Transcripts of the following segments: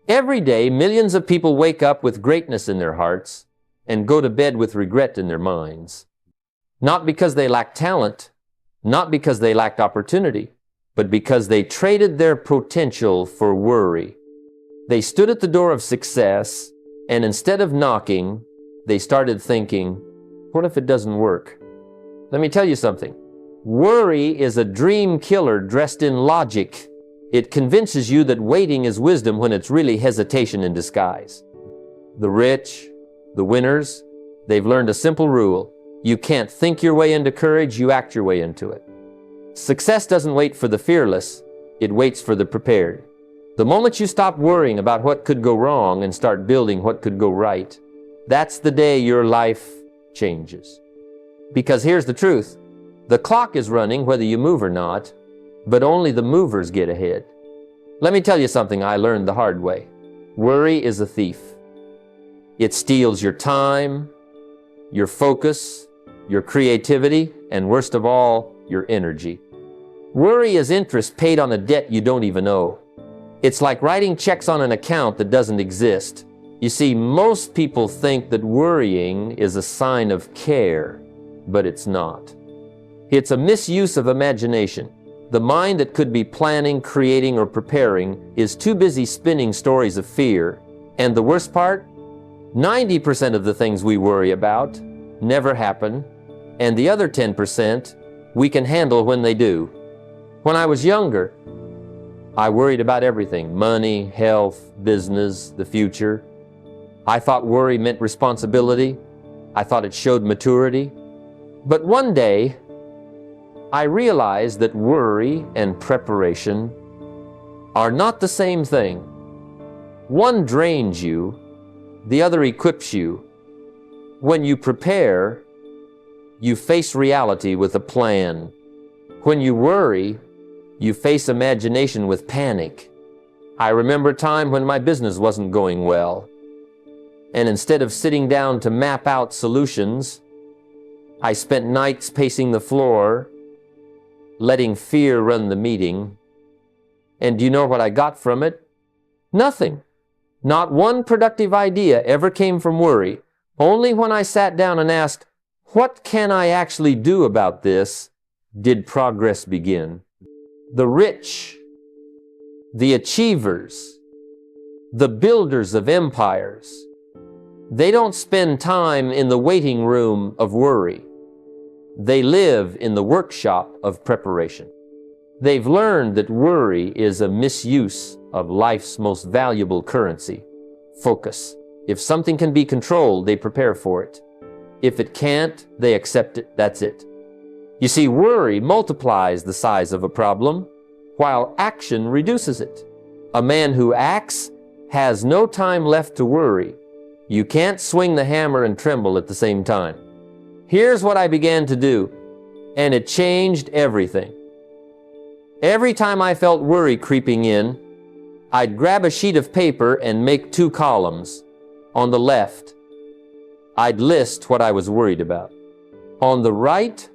Every day, millions of people wake up with greatness in their hearts and go to bed with regret in their minds. Not because they lacked talent, not because they lacked opportunity, but because they traded their potential for worry. They stood at the door of success, and instead of knocking, they started thinking, what if it doesn't work? Let me tell you something. Worry is a dream killer dressed in logic. It convinces you that waiting is wisdom when it's really hesitation in disguise. The rich, the winners, they've learned a simple rule. You can't think your way into courage, you act your way into it. Success doesn't wait for the fearless, it waits for the prepared. The moment you stop worrying about what could go wrong and start building what could go right, that's the day your life changes. Because here's the truth. The clock is running whether you move or not, but only the movers get ahead. Let me tell you something I learned the hard way. Worry is a thief. It steals your time, your focus, your creativity, and worst of all, your energy. Worry is interest paid on a debt you don't even owe. It's like writing checks on an account that doesn't exist. You see, most people think that worrying is a sign of care, but it's not. It's a misuse of imagination. The mind that could be planning, creating, or preparing is too busy spinning stories of fear. And the worst part? 90% of the things we worry about never happen, and the other 10% we can handle when they do. When I was younger, I worried about everything: money, health, business, the future. I thought worry meant responsibility. I thought it showed maturity. But one day, I realized that worry and preparation are not the same thing. One drains you, the other equips you. When you prepare, you face reality with a plan. When you worry, you face imagination with panic. I remember a time when my business wasn't going well, and instead of sitting down to map out solutions, I spent nights pacing the floor, letting fear run the meeting. And do you know what I got from it? Nothing. Not one productive idea ever came from worry. Only when I sat down and asked, what can I actually do about this, did progress begin. The rich, the achievers, the builders of empires, they don't spend time in the waiting room of worry. They live in the workshop of preparation. They've learned that worry is a misuse of life's most valuable currency, focus. If something can be controlled, they prepare for it. If it can't, they accept it. That's it. You see, worry multiplies the size of a problem, while action reduces it. A man who acts has no time left to worry. You can't swing the hammer and tremble at the same time. Here's what I began to do, and it changed everything. Every time I felt worry creeping in, I'd grab a sheet of paper and make 2 columns. On the left, I'd list what I was worried about. On the right,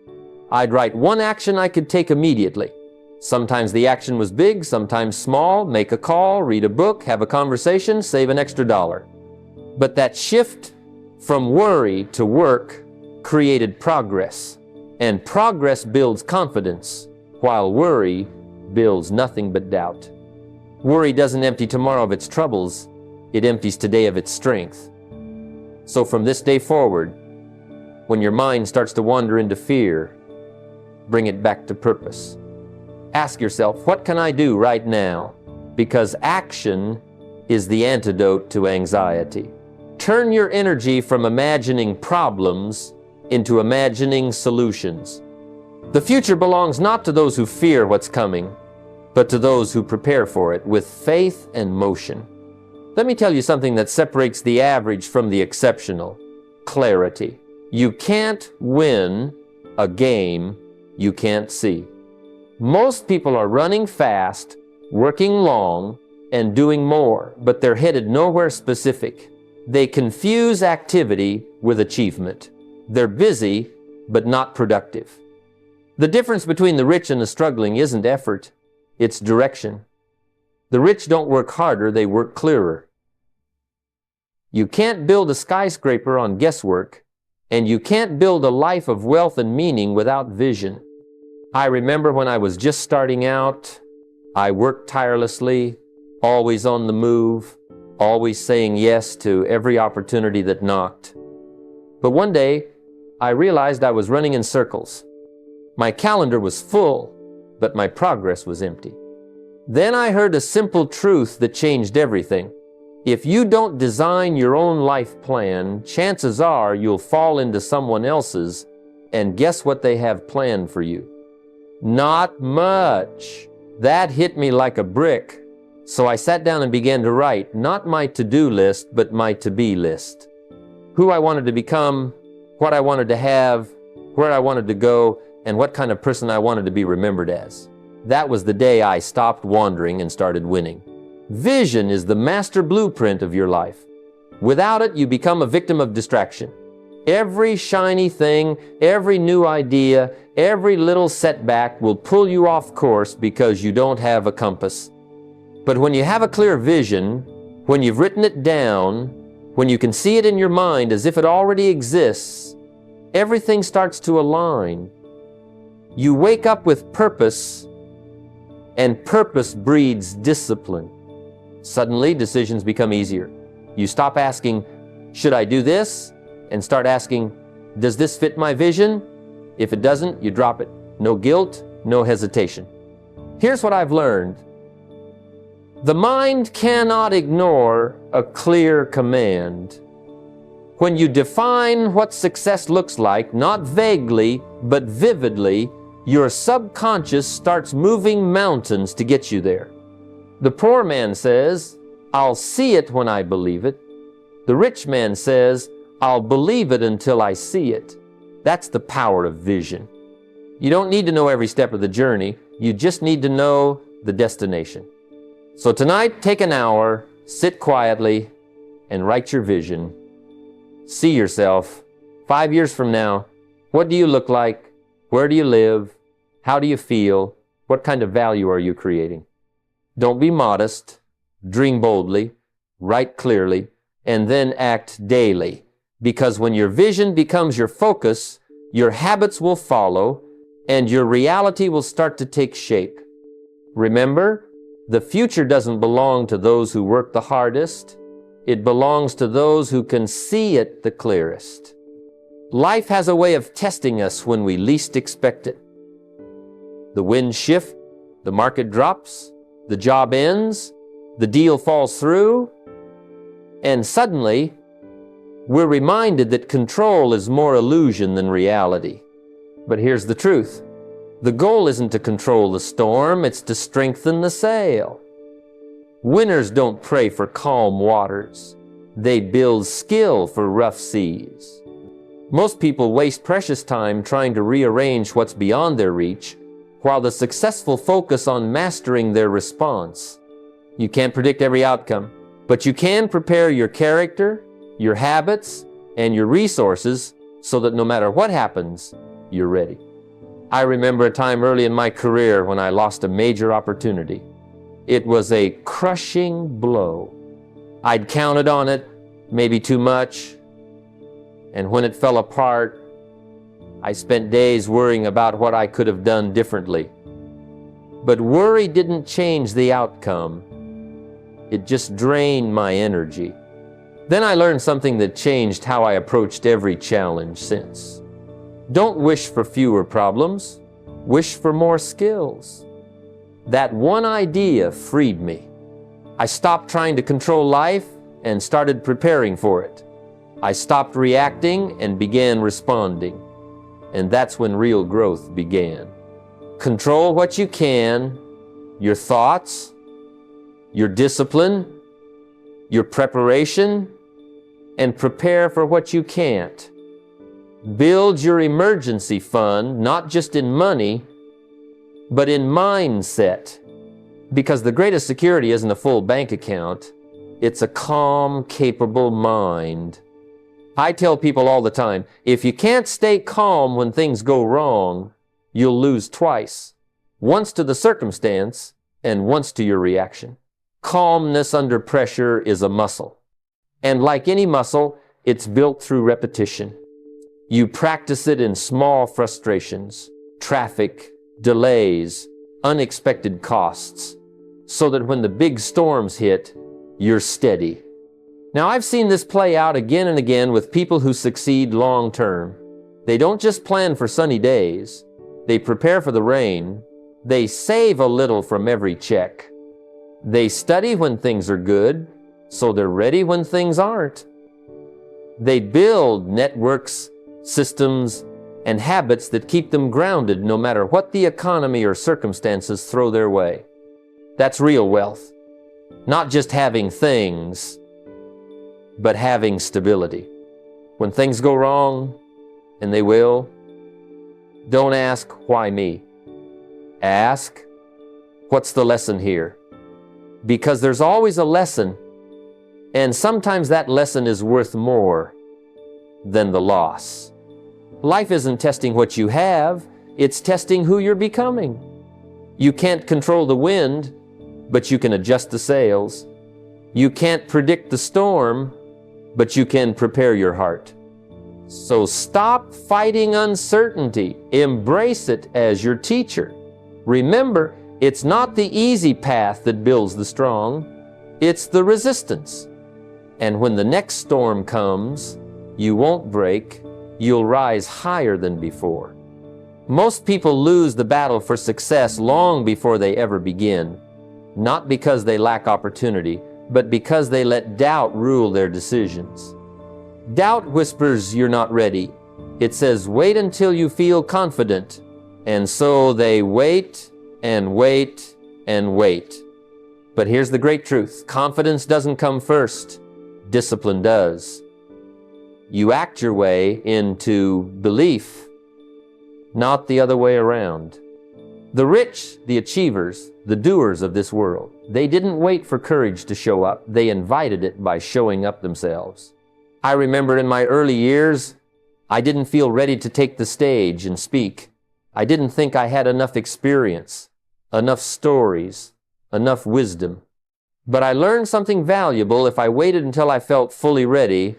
I'd write one action I could take immediately. Sometimes the action was big, sometimes small: make a call, read a book, have a conversation, save an extra $1. But that shift from worry to work created progress. And progress builds confidence, while worry builds nothing but doubt. Worry doesn't empty tomorrow of its troubles, it empties today of its strength. So from this day forward, when your mind starts to wander into fear, bring it back to purpose. Ask yourself, what can I do right now? Because action is the antidote to anxiety. Turn your energy from imagining problems into imagining solutions. The future belongs not to those who fear what's coming, but to those who prepare for it with faith and motion. Let me tell you something that separates the average from the exceptional: clarity. You can't win a game you can't see. Most people are running fast, working long, and doing more, but they're headed nowhere specific. They confuse activity with achievement. They're busy, but not productive. The difference between the rich and the struggling isn't effort, it's direction. The rich don't work harder, they work clearer. You can't build a skyscraper on guesswork, and you can't build a life of wealth and meaning without vision. I remember when I was just starting out, I worked tirelessly, always on the move, always saying yes to every opportunity that knocked. But one day, I realized I was running in circles. My calendar was full, but my progress was empty. Then I heard a simple truth that changed everything. If you don't design your own life plan, chances are you'll fall into someone else's, and guess what they have planned for you? Not much. That hit me like a brick. So I sat down and began to write, not my to-do list, but my to-be list. Who I wanted to become, what I wanted to have, where I wanted to go, and what kind of person I wanted to be remembered as. That was the day I stopped wandering and started winning. Vision is the master blueprint of your life. Without it, you become a victim of distraction. Every shiny thing, every new idea, every little setback will pull you off course because you don't have a compass. But when you have a clear vision, when you've written it down, when you can see it in your mind as if it already exists, everything starts to align. You wake up with purpose, and purpose breeds discipline. Suddenly, decisions become easier. You stop asking, should I do this? And start asking, does this fit my vision? If it doesn't, you drop it. No guilt, no hesitation. Here's what I've learned. The mind cannot ignore a clear command. When you define what success looks like, not vaguely, but vividly, your subconscious starts moving mountains to get you there. The poor man says, I'll see it when I believe it. The rich man says, I'll believe it until I see it. That's the power of vision. You don't need to know every step of the journey. You just need to know the destination. So tonight, take an hour, sit quietly, and write your vision. See yourself 5 years from now. What do you look like? Where do you live? How do you feel? What kind of value are you creating? Don't be modest. Dream boldly. Write clearly. And then act daily. Because when your vision becomes your focus, your habits will follow, and your reality will start to take shape. Remember, the future doesn't belong to those who work the hardest. It belongs to those who can see it the clearest. Life has a way of testing us when we least expect it. The winds shift, the market drops, the job ends, the deal falls through, and suddenly, we're reminded that control is more illusion than reality. But here's the truth. The goal isn't to control the storm, it's to strengthen the sail. Winners don't pray for calm waters. They build skill for rough seas. Most people waste precious time trying to rearrange what's beyond their reach, while the successful focus on mastering their response. You can't predict every outcome, but you can prepare your character, your habits, and your resources so that no matter what happens, you're ready. I remember a time early in my career when I lost a major opportunity. It was a crushing blow. I'd counted on it, maybe too much, and when it fell apart, I spent days worrying about what I could have done differently. But worry didn't change the outcome. It just drained my energy. Then I learned something that changed how I approached every challenge since. Don't wish for fewer problems, wish for more skills. That one idea freed me. I stopped trying to control life and started preparing for it. I stopped reacting and began responding. And that's when real growth began. Control what you can, your thoughts, your discipline, your preparation, and prepare for what you can't. Build your emergency fund, not just in money, but in mindset. Because the greatest security isn't a full bank account, it's a calm, capable mind. I tell people all the time, if you can't stay calm when things go wrong, you'll lose twice. Once to the circumstance, and once to your reaction. Calmness under pressure is a muscle. And like any muscle, it's built through repetition. You practice it in small frustrations, traffic, delays, unexpected costs, so that when the big storms hit, you're steady. Now, I've seen this play out again and again with people who succeed long term. They don't just plan for sunny days. They prepare for the rain. They save a little from every check. They study when things are good, so they're ready when things aren't. They build networks, systems, and habits that keep them grounded no matter what the economy or circumstances throw their way. That's real wealth. Not just having things, but having stability. When things go wrong, and they will, don't ask, why me? Ask, what's the lesson here? Because there's always a lesson, and sometimes that lesson is worth more than the loss. Life isn't testing what you have, it's testing who you're becoming. You can't control the wind, but you can adjust the sails. You can't predict the storm, but you can prepare your heart. So stop fighting uncertainty. Embrace it as your teacher. Remember, it's not the easy path that builds the strong, it's the resistance. And when the next storm comes, you won't break, you'll rise higher than before. Most people lose the battle for success long before they ever begin, not because they lack opportunity, but because they let doubt rule their decisions. Doubt whispers you're not ready. It says wait until you feel confident. And so they wait and wait and wait. But here's the great truth. Confidence doesn't come first. Discipline does. You act your way into belief, not the other way around. The rich, the achievers, the doers of this world, they didn't wait for courage to show up. They invited it by showing up themselves. I remember in my early years, I didn't feel ready to take the stage and speak. I didn't think I had enough experience, enough stories, enough wisdom. But I learned something valuable. If I waited until I felt fully ready,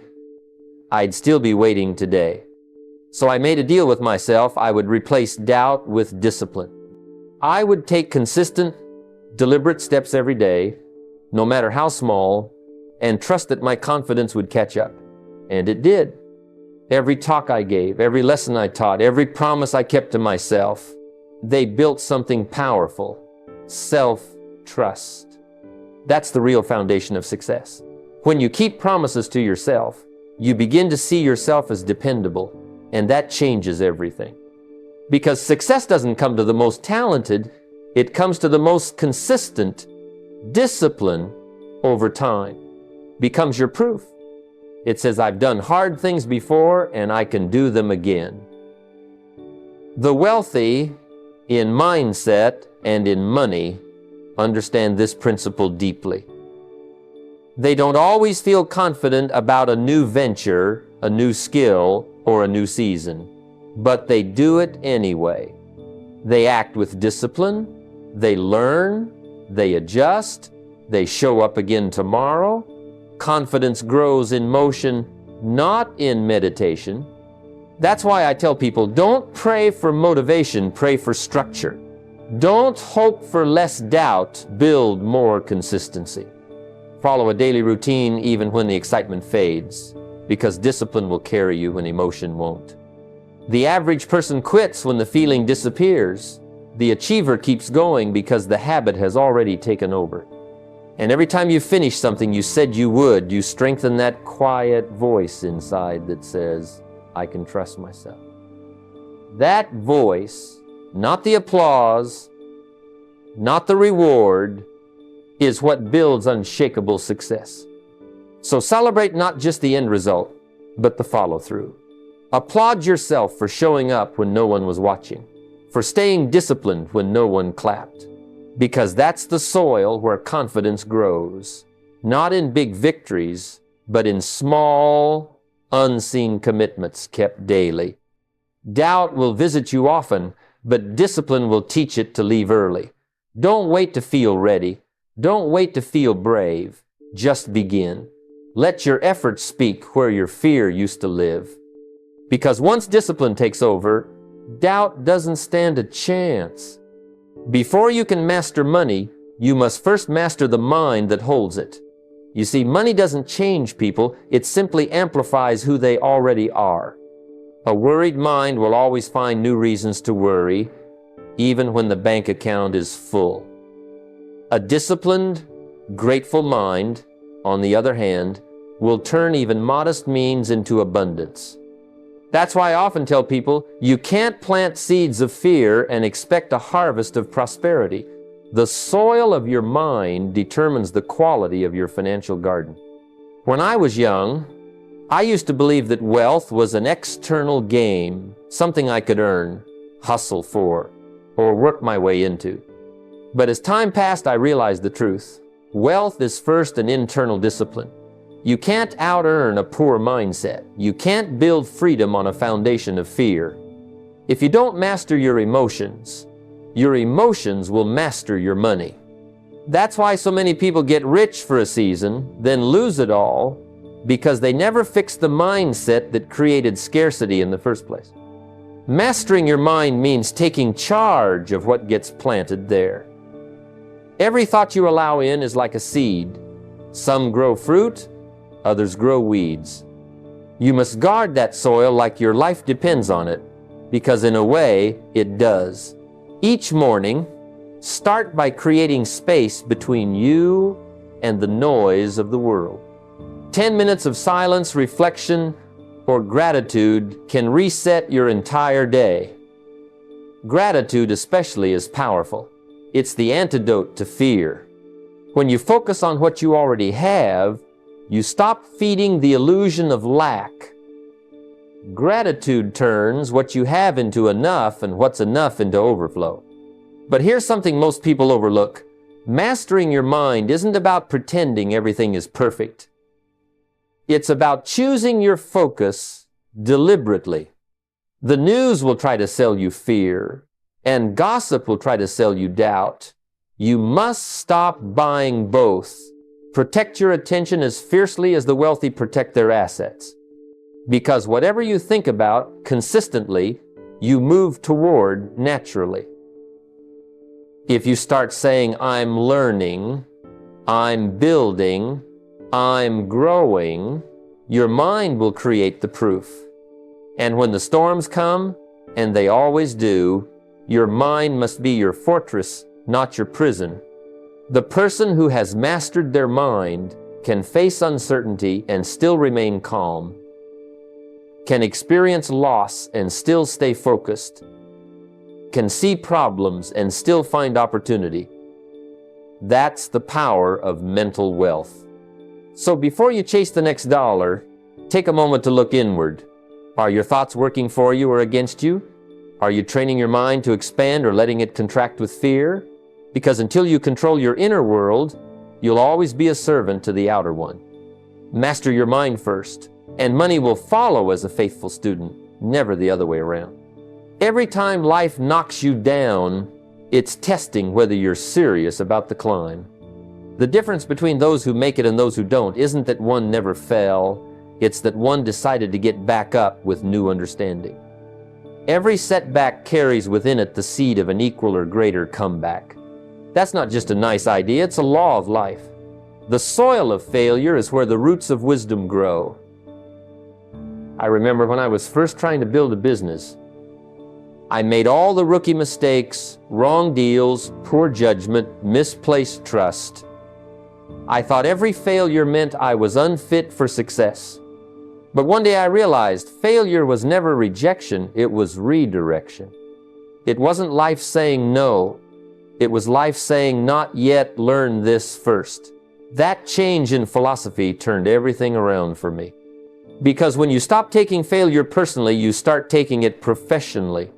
I'd still be waiting today. So I made a deal with myself. I would replace doubt with discipline. I would take consistent, deliberate steps every day, no matter how small, and trust that my confidence would catch up. And it did. Every talk I gave, every lesson I taught, every promise I kept to myself, they built something powerful. Self-trust. That's the real foundation of success. When you keep promises to yourself, you begin to see yourself as dependable, and that changes everything. Because success doesn't come to the most talented, it comes to the most consistent. Discipline over time becomes your proof. It says, I've done hard things before and I can do them again. The wealthy in mindset and in money understand this principle deeply. They don't always feel confident about a new venture, a new skill, or a new season, but they do it anyway. They act with discipline, they learn, they adjust, they show up again tomorrow. Confidence grows in motion, not in meditation. That's why I tell people, don't pray for motivation, pray for structure. Don't hope for less doubt, build more consistency. Follow a daily routine even when the excitement fades, because discipline will carry you when emotion won't. The average person quits when the feeling disappears. The achiever keeps going because the habit has already taken over. And every time you finish something you said you would, you strengthen that quiet voice inside that says, I can trust myself. That voice, not the applause, not the reward, is what builds unshakable success. So celebrate not just the end result, but the follow-through. Applaud yourself for showing up when no one was watching, for staying disciplined when no one clapped. Because that's the soil where confidence grows, not in big victories, but in small, unseen commitments kept daily. Doubt will visit you often, but discipline will teach it to leave early. Don't wait to feel ready. Don't wait to feel brave. Just begin. Let your efforts speak where your fear used to live. Because once discipline takes over, doubt doesn't stand a chance. Before you can master money, you must first master the mind that holds it. You see, money doesn't change people, it simply amplifies who they already are. A worried mind will always find new reasons to worry, even when the bank account is full. A disciplined, grateful mind, on the other hand, will turn even modest means into abundance. That's why I often tell people, you can't plant seeds of fear and expect a harvest of prosperity. The soil of your mind determines the quality of your financial garden. When I was young, I used to believe that wealth was an external game, something I could earn, hustle for, or work my way into. But as time passed, I realized the truth. Wealth is first an internal discipline. You can't out-earn a poor mindset. You can't build freedom on a foundation of fear. If you don't master your emotions will master your money. That's why so many people get rich for a season, then lose it all, because they never fixed the mindset that created scarcity in the first place. Mastering your mind means taking charge of what gets planted there. Every thought you allow in is like a seed. Some grow fruit, others grow weeds. You must guard that soil like your life depends on it, because in a way, it does. Each morning, start by creating space between you and the noise of the world. 10 minutes of silence, reflection, or gratitude can reset your entire day. Gratitude especially is powerful. It's the antidote to fear. When you focus on what you already have, you stop feeding the illusion of lack. Gratitude turns what you have into enough and what's enough into overflow. But here's something most people overlook. Mastering your mind isn't about pretending everything is perfect. It's about choosing your focus deliberately. The news will try to sell you fear, and gossip will try to sell you doubt. You must stop buying both. Protect your attention as fiercely as the wealthy protect their assets. Because whatever you think about consistently, you move toward naturally. If you start saying, I'm learning, I'm building, I'm growing, your mind will create the proof. And when the storms come, and they always do, your mind must be your fortress, not your prison. The person who has mastered their mind can face uncertainty and still remain calm, can experience loss and still stay focused, can see problems and still find opportunity. That's the power of mental wealth. So before you chase the next dollar, take a moment to look inward. Are your thoughts working for you or against you? Are you training your mind to expand or letting it contract with fear? Because until you control your inner world, you'll always be a servant to the outer one. Master your mind first, and money will follow as a faithful student, never the other way around. Every time life knocks you down, it's testing whether you're serious about the climb. The difference between those who make it and those who don't isn't that one never fell, it's that one decided to get back up with new understanding. Every setback carries within it the seed of an equal or greater comeback. That's not just a nice idea, it's a law of life. The soil of failure is where the roots of wisdom grow. I remember when I was first trying to build a business, I made all the rookie mistakes, wrong deals, poor judgment, misplaced trust. I thought every failure meant I was unfit for success. But one day I realized failure was never rejection, it was redirection. It wasn't life saying no, it was life saying not yet, learn this first. That change in philosophy turned everything around for me. Because when you stop taking failure personally, you start taking it professionally.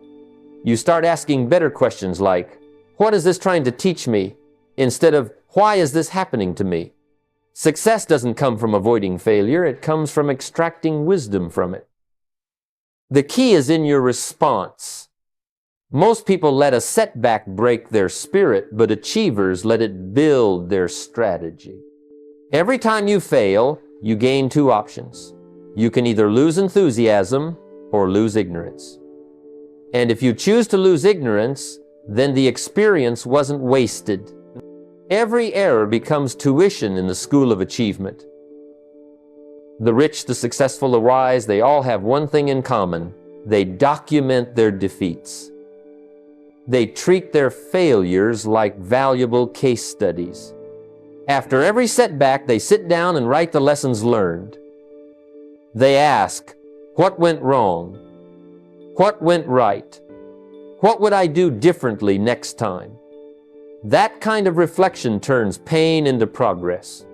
You start asking better questions like, what is this trying to teach me? Instead of, why is this happening to me? Success doesn't come from avoiding failure, it comes from extracting wisdom from it. The key is in your response. Most people let a setback break their spirit, but achievers let it build their strategy. Every time you fail, you gain two options. You can either lose enthusiasm or lose ignorance. And if you choose to lose ignorance, then the experience wasn't wasted. Every error becomes tuition in the school of achievement. The rich, the successful, the wise, they all have one thing in common. They document their defeats. They treat their failures like valuable case studies. After every setback, they sit down and write the lessons learned. They ask, what went wrong? What went right? What would I do differently next time? That kind of reflection turns pain into progress.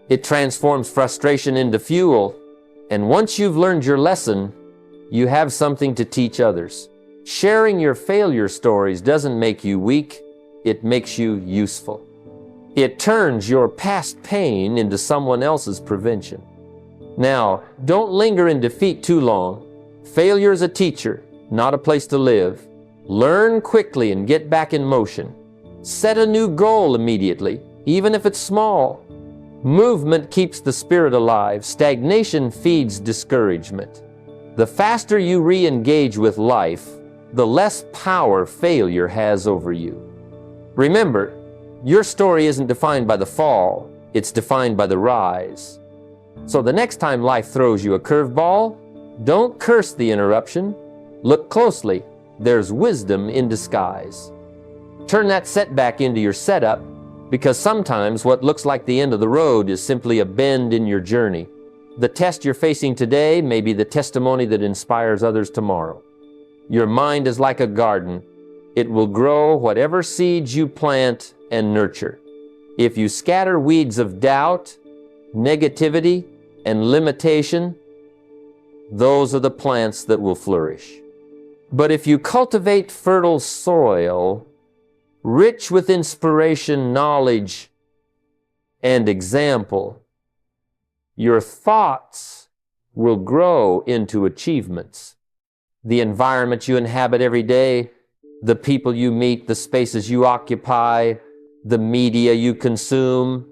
It transforms frustration into fuel. And once you've learned your lesson, you have something to teach others. Sharing your failure stories doesn't make you weak, it makes you useful. It turns your past pain into someone else's prevention. Now, don't linger in defeat too long. Failure is a teacher, not a place to live. Learn quickly and get back in motion. Set a new goal immediately, even if it's small. Movement keeps the spirit alive. Stagnation feeds discouragement. The faster you re-engage with life, the less power failure has over you. Remember, your story isn't defined by the fall, it's defined by the rise. So the next time life throws you a curveball, don't curse the interruption. Look closely. There's wisdom in disguise. Turn that setback into your setup, because sometimes what looks like the end of the road is simply a bend in your journey. The test you're facing today may be the testimony that inspires others tomorrow. Your mind is like a garden. It will grow whatever seeds you plant and nurture. If you scatter weeds of doubt, negativity, and limitation, those are the plants that will flourish. But if you cultivate fertile soil, rich with inspiration, knowledge, and example, your thoughts will grow into achievements. The environment you inhabit every day, the people you meet, the spaces you occupy, the media you consume,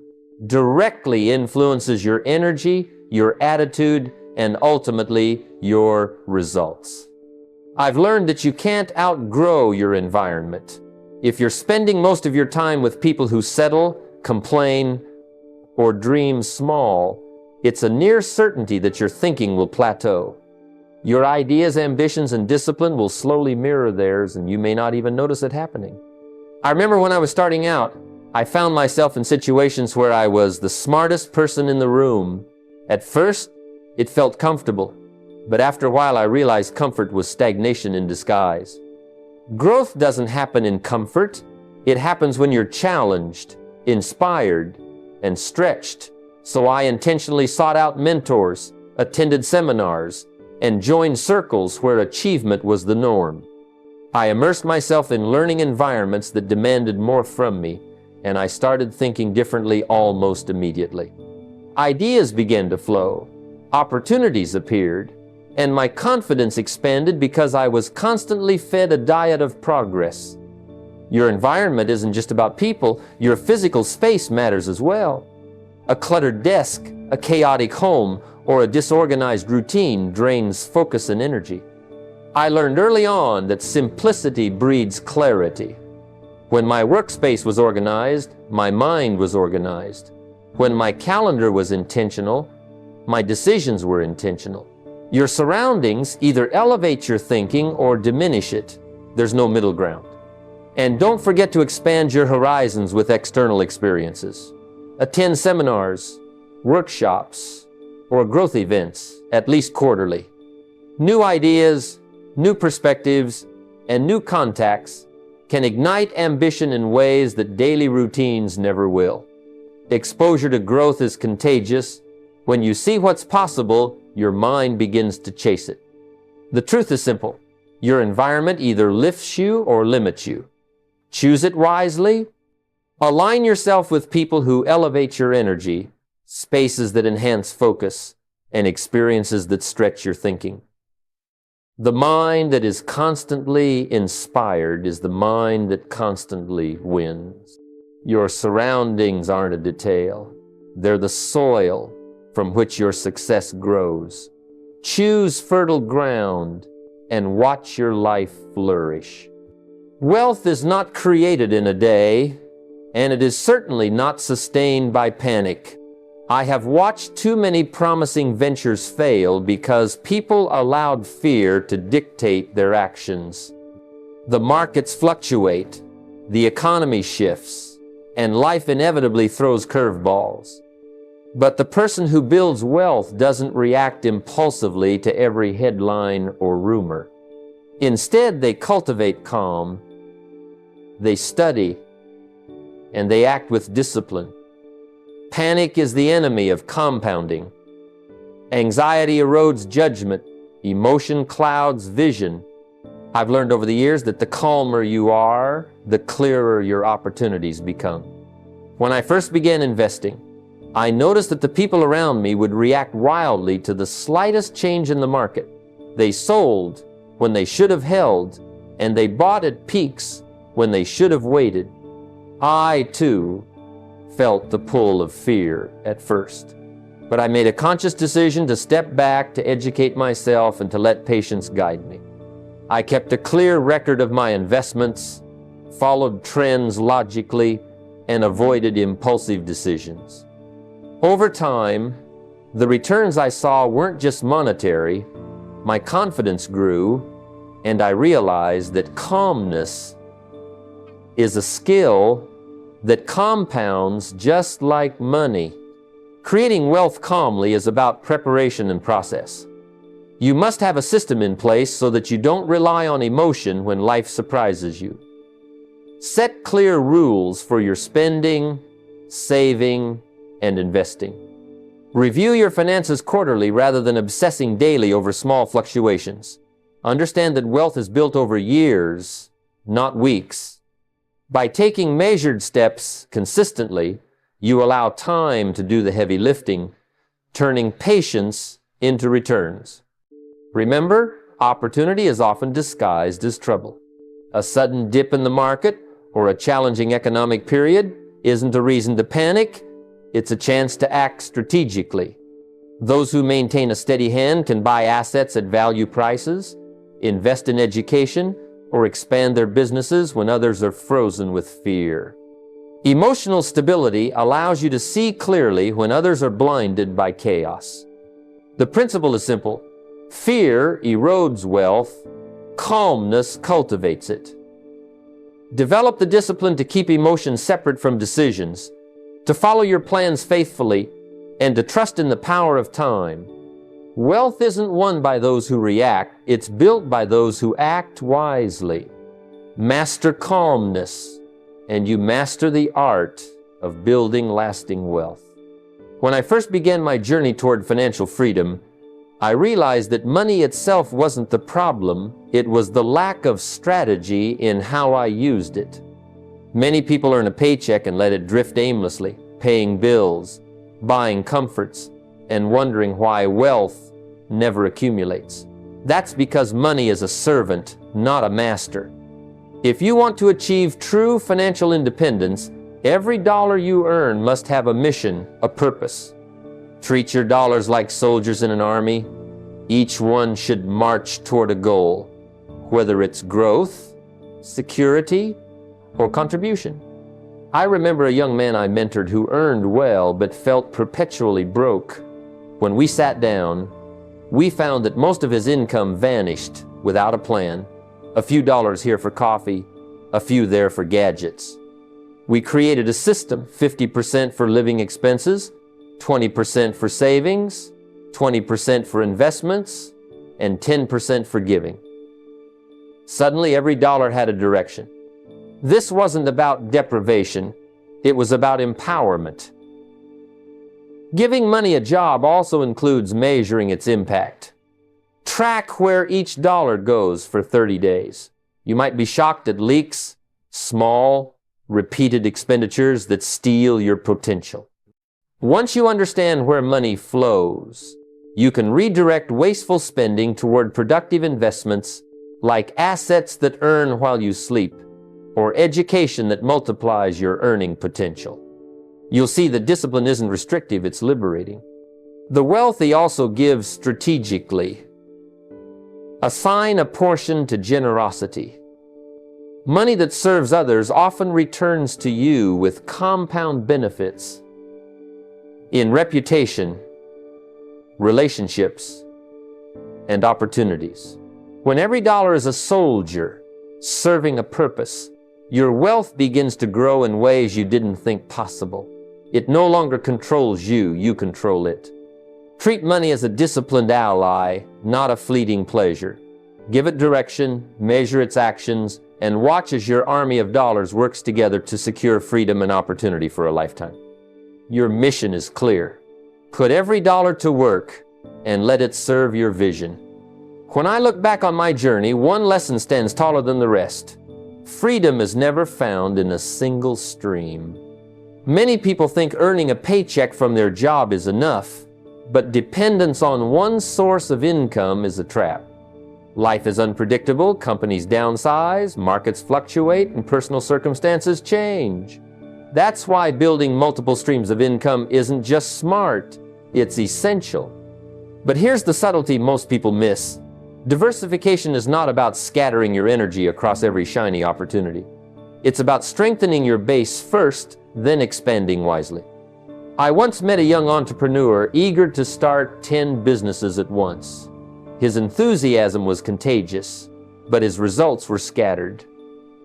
directly influences your energy, your attitude, and ultimately your results. I've learned that you can't outgrow your environment. If you're spending most of your time with people who settle, complain, or dream small, it's a near certainty that your thinking will plateau. Your ideas, ambitions, and discipline will slowly mirror theirs, and you may not even notice it happening. I remember when I was starting out, I found myself in situations where I was the smartest person in the room. At first, it felt comfortable, but after a while I realized comfort was stagnation in disguise. Growth doesn't happen in comfort. It happens when you're challenged, inspired, and stretched. So I intentionally sought out mentors, attended seminars, and joined circles where achievement was the norm. I immersed myself in learning environments that demanded more from me, and I started thinking differently almost immediately. Ideas began to flow, opportunities appeared, and my confidence expanded because I was constantly fed a diet of progress. Your environment isn't just about people, your physical space matters as well. A cluttered desk, a chaotic home, or a disorganized routine drains focus and energy. I learned early on that simplicity breeds clarity. When my workspace was organized, my mind was organized. When my calendar was intentional, my decisions were intentional. Your surroundings either elevate your thinking or diminish it. There's no middle ground. And don't forget to expand your horizons with external experiences. Attend seminars, workshops, or growth events, at least quarterly. New ideas, new perspectives, and new contacts can ignite ambition in ways that daily routines never will. Exposure to growth is contagious. When you see what's possible, your mind begins to chase it. The truth is simple. Your environment either lifts you or limits you. Choose it wisely. Align yourself with people who elevate your energy, spaces that enhance focus, and experiences that stretch your thinking. The mind that is constantly inspired is the mind that constantly wins. Your surroundings aren't a detail. They're the soil from which your success grows. Choose fertile ground and watch your life flourish. Wealth is not created in a day, and it is certainly not sustained by panic. I have watched too many promising ventures fail because people allowed fear to dictate their actions. The markets fluctuate, the economy shifts, and life inevitably throws curveballs. But the person who builds wealth doesn't react impulsively to every headline or rumor. Instead, they cultivate calm, they study, and they act with discipline. Panic is the enemy of compounding. Anxiety erodes judgment. Emotion clouds vision. I've learned over the years that the calmer you are, the clearer your opportunities become. When I first began investing, I noticed that the people around me would react wildly to the slightest change in the market. They sold when they should have held, and they bought at peaks when they should have waited. I, too, felt the pull of fear at first. But I made a conscious decision to step back, to educate myself, and to let patience guide me. I kept a clear record of my investments, followed trends logically, and avoided impulsive decisions. Over time, the returns I saw weren't just monetary. My confidence grew, and I realized that calmness is a skill that compounds just like money. Creating wealth calmly is about preparation and process. You must have a system in place so that you don't rely on emotion when life surprises you. Set clear rules for your spending, saving, and investing. Review your finances quarterly rather than obsessing daily over small fluctuations. Understand that wealth is built over years, not weeks. By taking measured steps consistently, you allow time to do the heavy lifting, turning patience into returns. Remember, opportunity is often disguised as trouble. A sudden dip in the market or a challenging economic period isn't a reason to panic, it's a chance to act strategically. Those who maintain a steady hand can buy assets at value prices, invest in education, or expand their businesses when others are frozen with fear. Emotional stability allows you to see clearly when others are blinded by chaos. The principle is simple. Fear erodes wealth, calmness cultivates it. Develop the discipline to keep emotions separate from decisions, to follow your plans faithfully, and to trust in the power of time. Wealth isn't won by those who react, it's built by those who act wisely. Master calmness, and you master the art of building lasting wealth. When I first began my journey toward financial freedom, I realized that money itself wasn't the problem, it was the lack of strategy in how I used it. Many people earn a paycheck and let it drift aimlessly, paying bills, buying comforts, and wondering why wealth never accumulates. That's because money is a servant, not a master. If you want to achieve true financial independence, every dollar you earn must have a mission, a purpose. Treat your dollars like soldiers in an army. Each one should march toward a goal, whether it's growth, security, or contribution. I remember a young man I mentored who earned well but felt perpetually broke. When we sat down, we found that most of his income vanished without a plan. A few dollars here for coffee, a few there for gadgets. We created a system, 50% for living expenses, 20% for savings, 20% for investments, and 10% for giving. Suddenly, every dollar had a direction. This wasn't about deprivation, it was about empowerment. Giving money a job also includes measuring its impact. Track where each dollar goes for 30 days. You might be shocked at leaks, small, repeated expenditures that steal your potential. Once you understand where money flows, You can redirect wasteful spending toward productive investments like assets that earn while you sleep, or education that multiplies your earning potential. You'll see that discipline isn't restrictive, it's liberating. The wealthy also give strategically. Assign a portion to generosity. Money that serves others often returns to you with compound benefits in reputation, relationships, and opportunities. When every dollar is a soldier serving a purpose, your wealth begins to grow in ways you didn't think possible. It no longer controls you, you control it. Treat money as a disciplined ally, not a fleeting pleasure. Give it direction, measure its actions, and watch as your army of dollars works together to secure freedom and opportunity for a lifetime. Your mission is clear. Put every dollar to work and let it serve your vision. When I look back on my journey, one lesson stands taller than the rest. Freedom is never found in a single stream. Many people think earning a paycheck from their job is enough, but dependence on one source of income is a trap. Life is unpredictable, companies downsize, markets fluctuate, and personal circumstances change. That's why building multiple streams of income isn't just smart, it's essential. But here's the subtlety most people miss. Diversification is not about scattering your energy across every shiny opportunity. It's about strengthening your base first, then expanding wisely. I once met a young entrepreneur eager to start 10 businesses at once. His enthusiasm was contagious, but his results were scattered.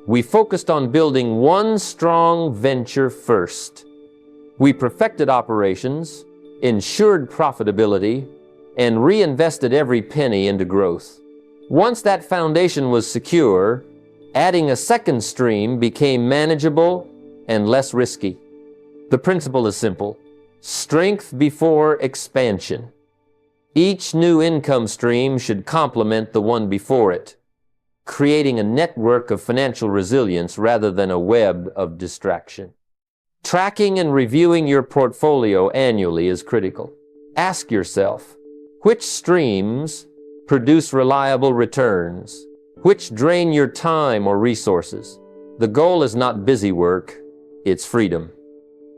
We focused on building one strong venture first. We perfected operations, ensured profitability, and reinvested every penny into growth. Once that foundation was secure, adding a second stream became manageable and less risky. The principle is simple: strength before expansion. Each new income stream should complement the one before it, creating a network of financial resilience rather than a web of distraction. Tracking and reviewing your portfolio annually is critical. Ask yourself, which streams produce reliable returns? Which drain your time or resources? The goal is not busy work, it's freedom.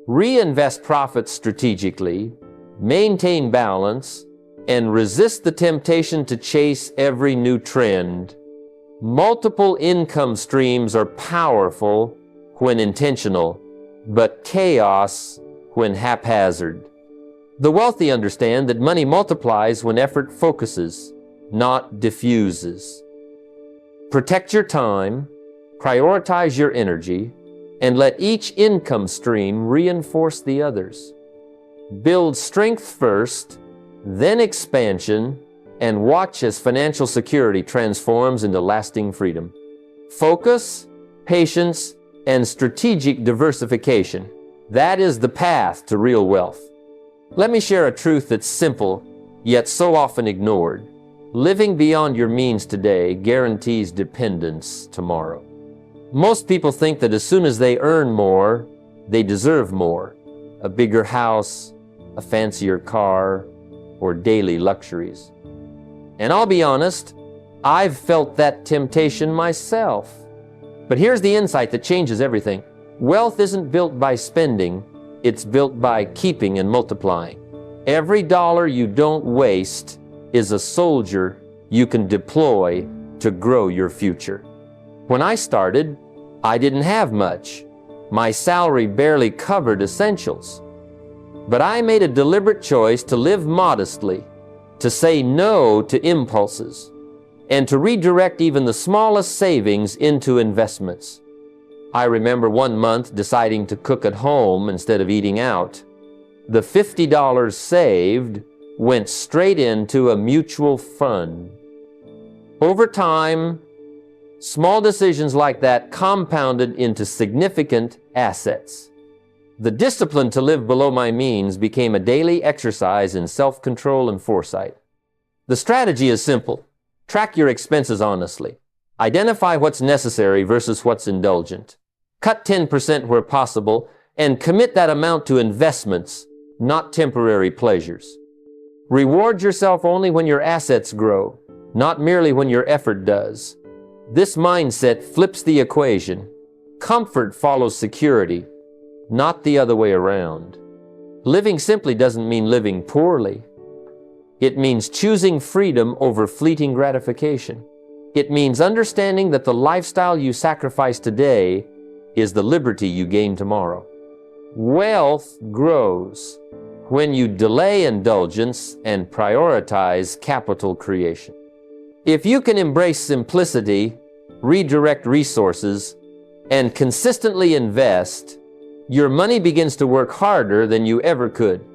Reinvest profits strategically, maintain balance, and resist the temptation to chase every new trend. Multiple income streams are powerful when intentional, but chaos when haphazard. The wealthy understand that money multiplies when effort focuses, not diffuses. Protect your time, prioritize your energy, and let each income stream reinforce the others. Build strength first, then expansion, and watch as financial security transforms into lasting freedom. Focus, patience, and strategic diversification. That is the path to real wealth. Let me share a truth that's simple, yet so often ignored. Living beyond your means today guarantees dependence tomorrow. Most people think that as soon as they earn more, they deserve more. A bigger house, a fancier car, or daily luxuries. And I'll be honest, I've felt that temptation myself. But here's the insight that changes everything. Wealth isn't built by spending, it's built by keeping and multiplying. Every dollar you don't waste is a soldier you can deploy to grow your future. When I started, I didn't have much. My salary barely covered essentials. But I made a deliberate choice to live modestly, to say no to impulses, and to redirect even the smallest savings into investments. I remember one month deciding to cook at home instead of eating out. The $50 saved went straight into a mutual fund. Over time, small decisions like that compounded into significant assets. The discipline to live below my means became a daily exercise in self-control and foresight. The strategy is simple. Track your expenses honestly. Identify what's necessary versus what's indulgent. Cut 10% where possible and commit that amount to investments, not temporary pleasures. Reward yourself only when your assets grow, not merely when your effort does. This mindset flips the equation. Comfort follows security, not the other way around. Living simply doesn't mean living poorly. It means choosing freedom over fleeting gratification. It means understanding that the lifestyle you sacrifice today is the liberty you gain tomorrow. Wealth grows when you delay indulgence and prioritize capital creation. If you can embrace simplicity, redirect resources, and consistently invest, your money begins to work harder than you ever could.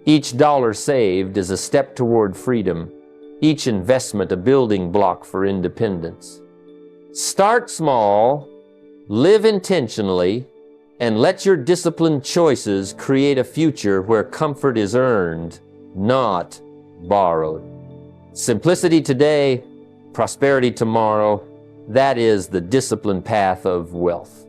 Each dollar saved is a step toward freedom, each investment a building block for independence. Start small, live intentionally, and let your disciplined choices create a future where comfort is earned, not borrowed. Simplicity today, prosperity tomorrow, that is the disciplined path of wealth.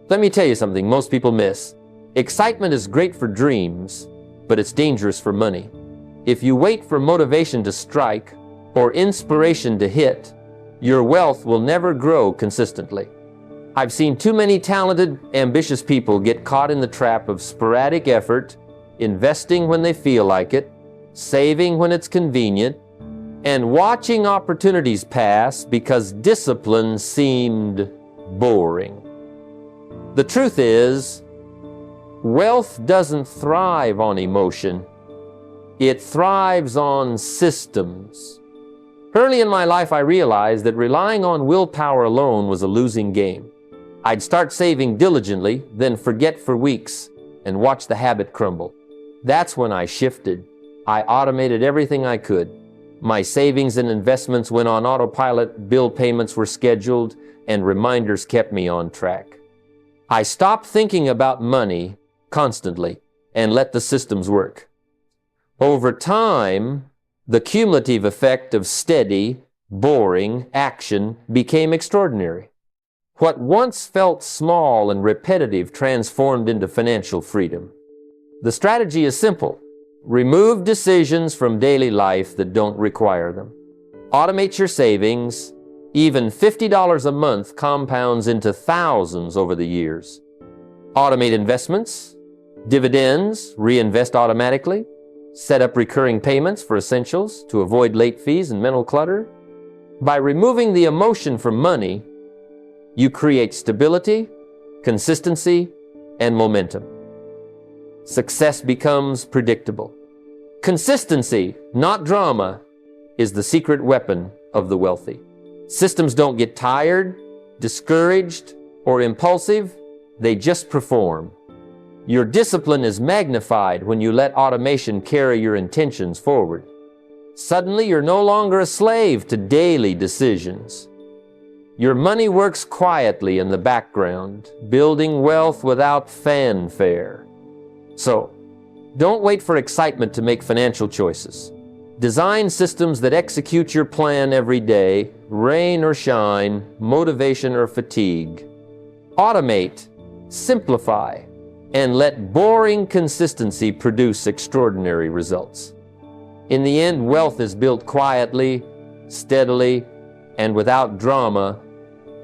Let me tell you something most people miss. Excitement is great for dreams, but it's dangerous for money. If you wait for motivation to strike or inspiration to hit, your wealth will never grow consistently. I've seen too many talented, ambitious people get caught in the trap of sporadic effort, investing when they feel like it, saving when it's convenient, and watching opportunities pass because discipline seemed boring. The truth is, wealth doesn't thrive on emotion. It thrives on systems. Early in my life, I realized that relying on willpower alone was a losing game. I'd start saving diligently, then forget for weeks, and watch the habit crumble. That's when I shifted. I automated everything I could. My savings and investments went on autopilot, bill payments were scheduled, and reminders kept me on track. I stopped thinking about money constantly and let the systems work. Over time, the cumulative effect of steady, boring action became extraordinary. What once felt small and repetitive transformed into financial freedom. The strategy is simple. Remove decisions from daily life that don't require them. Automate your savings. Even $50 a month compounds into thousands over the years. Automate investments, dividends, reinvest automatically. Set up recurring payments for essentials to avoid late fees and mental clutter. By removing the emotion from money, you create stability, consistency, and momentum. Success becomes predictable. Consistency, not drama, is the secret weapon of the wealthy. Systems don't get tired, discouraged, or impulsive. They just perform. Your discipline is magnified when you let automation carry your intentions forward. Suddenly, you're no longer a slave to daily decisions. Your money works quietly in the background, building wealth without fanfare. So, don't wait for excitement to make financial choices. Design systems that execute your plan every day, rain or shine, motivation or fatigue. Automate, simplify, and let boring consistency produce extraordinary results. In the end, wealth is built quietly, steadily, and without drama,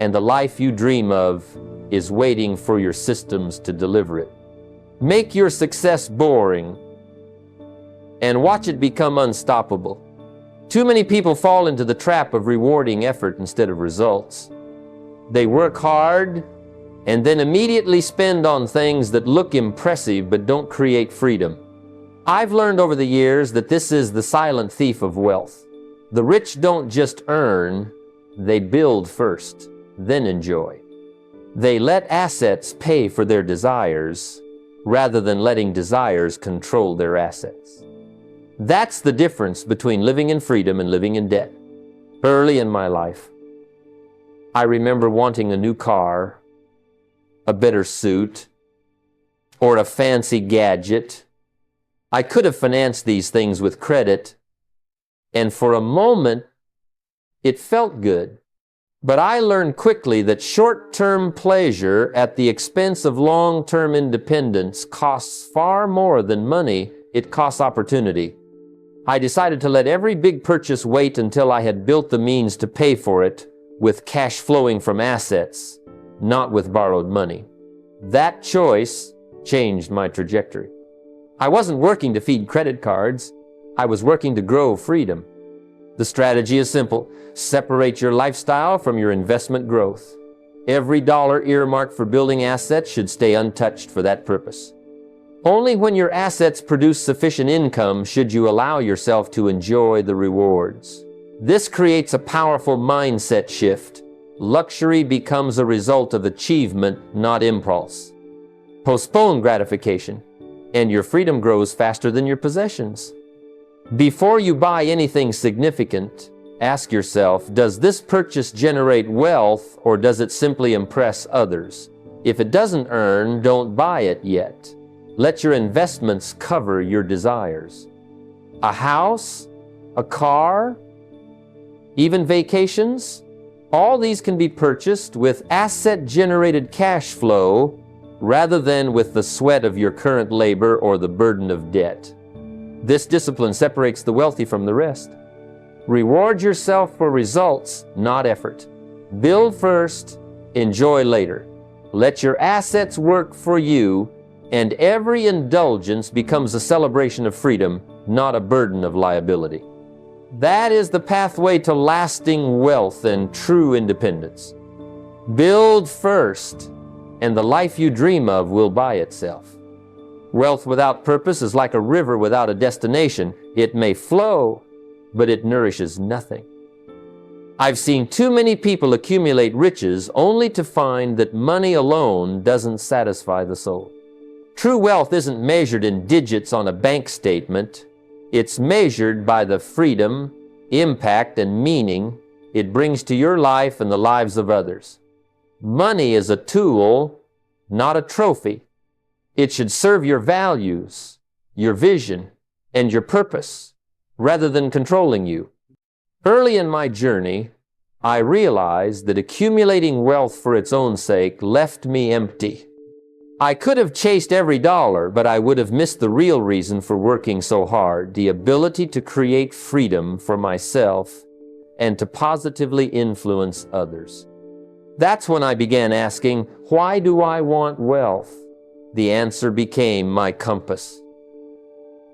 and the life you dream of is waiting for your systems to deliver it. Make your success boring and watch it become unstoppable. Too many people fall into the trap of rewarding effort instead of results. They work hard and then immediately spend on things that look impressive but don't create freedom. I've learned over the years that this is the silent thief of wealth. The rich don't just earn, they build first, then enjoy. They let assets pay for their desires rather than letting desires control their assets. That's the difference between living in freedom and living in debt. Early in my life, I remember wanting a new car, a better suit, or a fancy gadget. I could have financed these things with credit, and for a moment, it felt good. But I learned quickly that short-term pleasure at the expense of long-term independence costs far more than money. It costs opportunity. I decided to let every big purchase wait until I had built the means to pay for it with cash flowing from assets, not with borrowed money. That choice changed my trajectory. I wasn't working to feed credit cards. I was working to grow freedom. The strategy is simple. Separate your lifestyle from your investment growth. Every dollar earmarked for building assets should stay untouched for that purpose. Only when your assets produce sufficient income should you allow yourself to enjoy the rewards. This creates a powerful mindset shift. Luxury becomes a result of achievement, not impulse. Postpone gratification, and your freedom grows faster than your possessions. Before you buy anything significant, ask yourself, does this purchase generate wealth or does it simply impress others? If it doesn't earn, don't buy it yet. Let your investments cover your desires. A house, a car, even vacations, all these can be purchased with asset-generated cash flow rather than with the sweat of your current labor or the burden of debt. This discipline separates the wealthy from the rest. Reward yourself for results, not effort. Build first, enjoy later. Let your assets work for you, and every indulgence becomes a celebration of freedom, not a burden of liability. That is the pathway to lasting wealth and true independence. Build first, and the life you dream of will buy itself. Wealth without purpose is like a river without a destination. It may flow, but it nourishes nothing. I've seen too many people accumulate riches only to find that money alone doesn't satisfy the soul. True wealth isn't measured in digits on a bank statement. It's measured by the freedom, impact, and meaning it brings to your life and the lives of others. Money is a tool, not a trophy. It should serve your values, your vision, and your purpose, rather than controlling you. Early in my journey, I realized that accumulating wealth for its own sake left me empty. I could have chased every dollar, but I would have missed the real reason for working so hard, the ability to create freedom for myself and to positively influence others. That's when I began asking, why do I want wealth? The answer became my compass.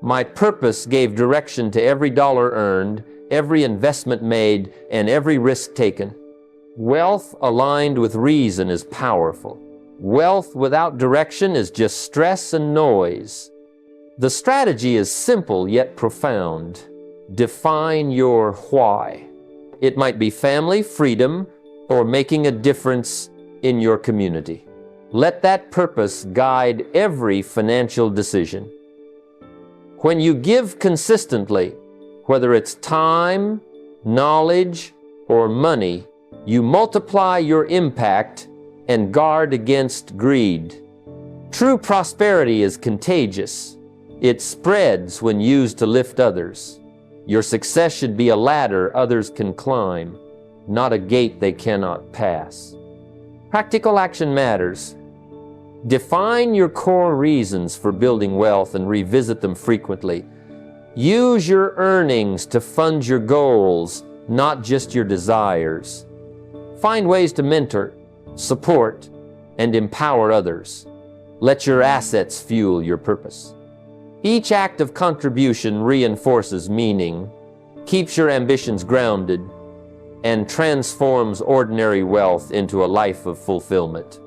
My purpose gave direction to every dollar earned, every investment made, and every risk taken. Wealth aligned with reason is powerful. Wealth without direction is just stress and noise. The strategy is simple yet profound. Define your why. It might be family, freedom, or making a difference in your community. Let that purpose guide every financial decision. When you give consistently, whether it's time, knowledge, or money, you multiply your impact and guard against greed. True prosperity is contagious. It spreads when used to lift others. Your success should be a ladder others can climb, not a gate they cannot pass. Practical action matters. Define your core reasons for building wealth and revisit them frequently. Use your earnings to fund your goals, not just your desires. Find ways to mentor, support, and empower others. Let your assets fuel your purpose. Each act of contribution reinforces meaning, keeps your ambitions grounded, and transforms ordinary wealth into a life of fulfillment.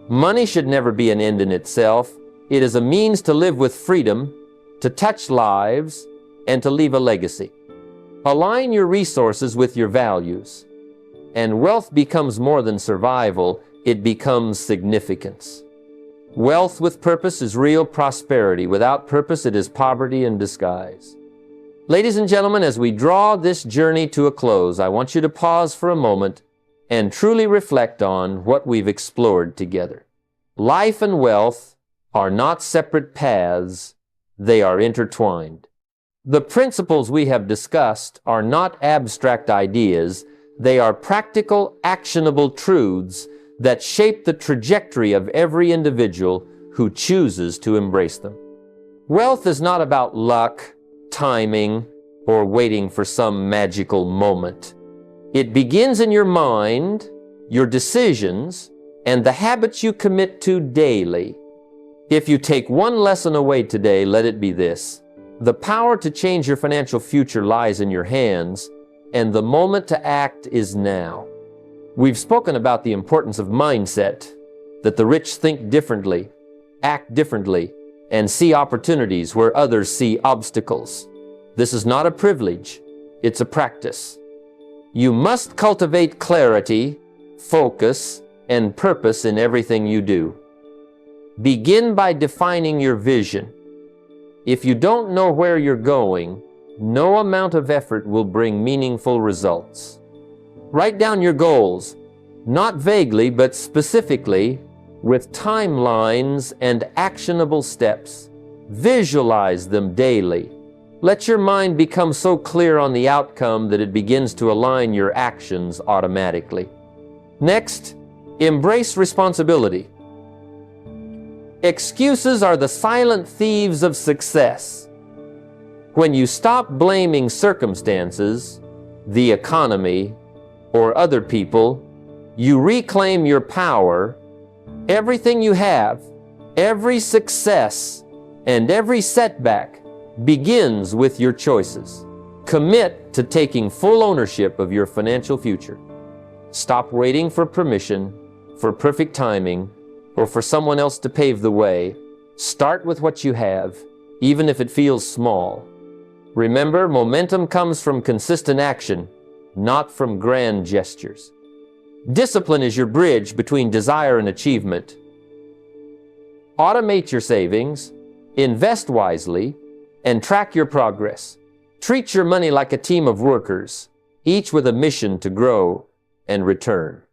Money should never be an end in itself. It is a means to live with freedom, to touch lives, and to leave a legacy. Align your resources with your values, and wealth becomes more than survival, it becomes significance. Wealth with purpose is real prosperity. Without purpose, it is poverty in disguise. Ladies and gentlemen, as we draw this journey to a close, I want you to pause for a moment and truly reflect on what we've explored together. Life and wealth are not separate paths, they are intertwined. The principles we have discussed are not abstract ideas, they are practical, actionable truths that shape the trajectory of every individual who chooses to embrace them. Wealth is not about luck, timing, or waiting for some magical moment. It begins in your mind, your decisions, and the habits you commit to daily. If you take one lesson away today, let it be this: the power to change your financial future lies in your hands, and the moment to act is now. We've spoken about the importance of mindset, that the rich think differently, act differently, and see opportunities where others see obstacles. This is not a privilege, it's a practice. You must cultivate clarity, focus, and purpose in everything you do. Begin by defining your vision. If you don't know where you're going, no amount of effort will bring meaningful results. Write down your goals, not vaguely but specifically, with timelines and actionable steps. Visualize them daily. Let your mind become so clear on the outcome that it begins to align your actions automatically. Next, embrace responsibility. Excuses are the silent thieves of success. When you stop blaming circumstances, the economy, or other people, you reclaim your power. Everything you have, every success, and every setback begins with your choices. Commit to taking full ownership of your financial future. Stop waiting for permission, for perfect timing, or for someone else to pave the way. Start with what you have, even if it feels small. Remember, momentum comes from consistent action, not from grand gestures. Discipline is your bridge between desire and achievement. Automate your savings, invest wisely, and track your progress. Treat your money like a team of workers, each with a mission to grow and return.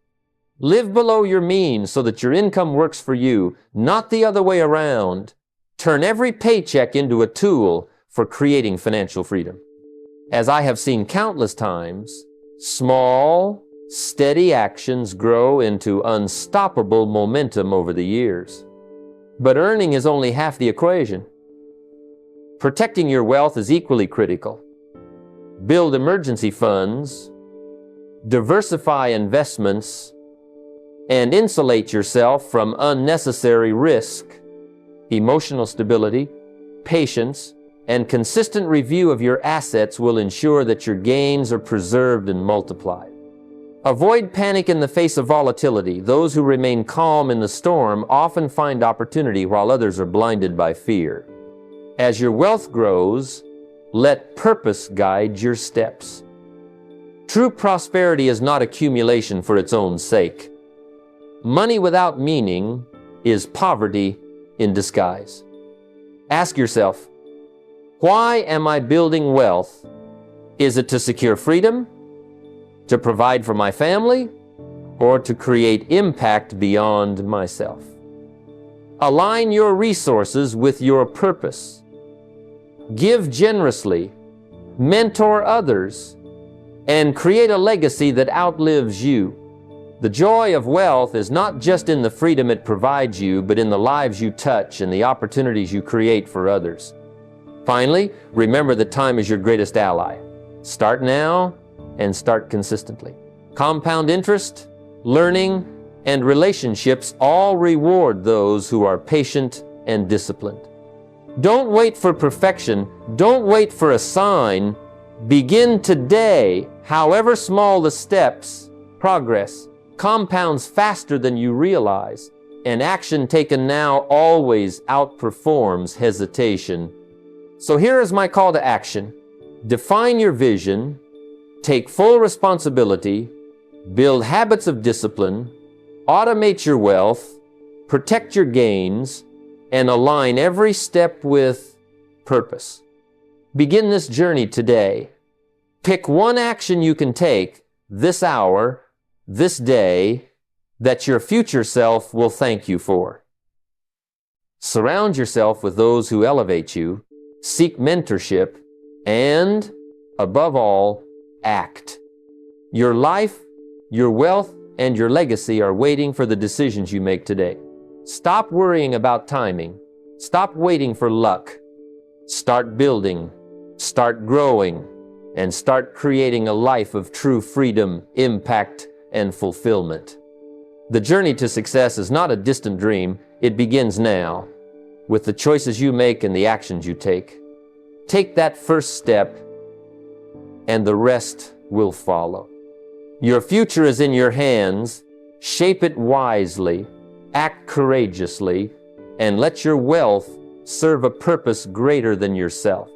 Live below your means so that your income works for you, not the other way around. Turn every paycheck into a tool for creating financial freedom. As I have seen countless times, small, steady actions grow into unstoppable momentum over the years. But earning is only half the equation. Protecting your wealth is equally critical. Build emergency funds, diversify investments, and insulate yourself from unnecessary risk. Emotional stability, patience, and consistent review of your assets will ensure that your gains are preserved and multiplied. Avoid panic in the face of volatility. Those who remain calm in the storm often find opportunity while others are blinded by fear. As your wealth grows, let purpose guide your steps. True prosperity is not accumulation for its own sake. Money without meaning is poverty in disguise. Ask yourself, why am I building wealth? Is it to secure freedom, to provide for my family, or to create impact beyond myself? Align your resources with your purpose. Give generously, mentor others, and create a legacy that outlives you. The joy of wealth is not just in the freedom it provides you, but in the lives you touch and the opportunities you create for others. Finally, remember that time is your greatest ally. Start now and start consistently. Compound interest, learning, and relationships all reward those who are patient and disciplined. Don't wait for perfection. Don't wait for a sign. Begin today. However small the steps, progress compounds faster than you realize, and action taken now always outperforms hesitation. So here is my call to action. Define your vision, take full responsibility, build habits of discipline, automate your wealth, protect your gains, and align every step with purpose. Begin this journey today. Pick one action you can take this hour, this day, that your future self will thank you for. Surround yourself with those who elevate you, seek mentorship, and, above all, act. Your life, your wealth, and your legacy are waiting for the decisions you make today. Stop worrying about timing. Stop waiting for luck. Start building. Start growing. and start creating a life of true freedom, impact, and fulfillment. The journey to success is not a distant dream. It begins now, with the choices you make and the actions you take. Take that first step, and the rest will follow. Your future is in your hands. Shape it wisely, act courageously, and let your wealth serve a purpose greater than yourself.